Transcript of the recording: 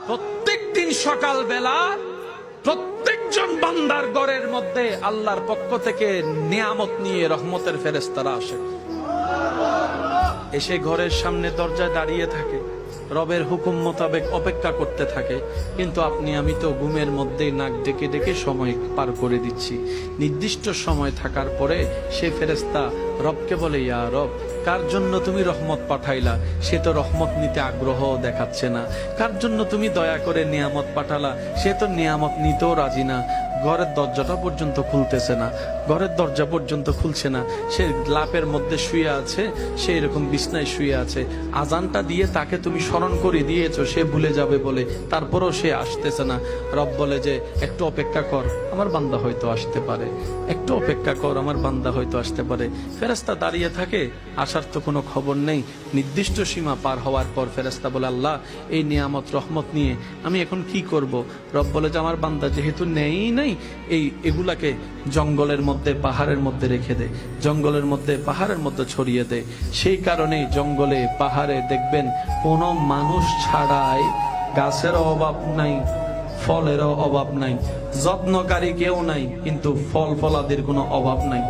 প্রত্যেক দিন সকালবেলা প্রত্যেকজন বান্দার ঘরের মধ্যে আল্লাহর পক্ষ থেকে নিয়ামত নিয়ে রহমতের ফেরেশতারা আসে, এসে ঘরের সামনে দরজায় দাঁড়িয়ে থাকে, রবের হুকুম মোতাবেক অপেক্ষা করতে থাকে। কিন্তু আপনি আমি তো ঘুমের মধ্যেই নাক ডেকে ডেকে সময় পার করে দিচ্ছি। নির্দিষ্ট সময় থাকার পরে সে ফেরেশতা রবকে বলে, ইয়া রব, কার জন্য তুমি রহমত পাঠাইলা? সে তো রহমত নিতে আগ্রহ দেখাচ্ছে না। কার জন্য তুমি দয়া করে নিয়ামত পাঠালা? সে তো নিয়ামত নিতেও রাজি না। ঘরের দরজাটা পর্যন্ত খুলতেছে না, ঘরের দরজা পর্যন্ত খুলছে না। সে লাপের মধ্যে শুয়ে আছে, সে এরকম বিছনায় শুয়ে আছে। আজানটা দিয়ে তাকে তুমি স্মরণ করে দিয়েছো, সে ভুলে যাবে বলে, তারপরেও সে আসতেছে না। রব বলে যে একটু অপেক্ষা কর, আমার বান্দা হয়তো আসতে পারে, একটু অপেক্ষা কর, আমার বান্দা হয়তো আসতে পারে। ফেরেশতা দাঁড়িয়ে থাকে, আসার তো কোনো খবর নেই। নির্দিষ্ট সীমা পার হওয়ার পর ফেরেশতা বলে, আল্লাহ, এই নিয়ামত রহমত নিয়ে আমি এখন কি করব? রব বলে যে আমার বান্দা যেহেতু নেই নাই, এগুলাকে জঙ্গলের মধ্যে পাহাড়ের মধ্যে রেখে দে, জঙ্গলের মধ্যে পাহাড়ের মধ্যে ছড়িয়ে দে। সেই কারণে জঙ্গলে পাহাড়ে দেখবেন কোনো মানুষ ছাড়াই গাছেরও অভাব নাই, ফলেরও অভাব নাই, যত্নকারী কেউ নাই, কিন্তু ফল ফলাদির কোনো অভাব নাই।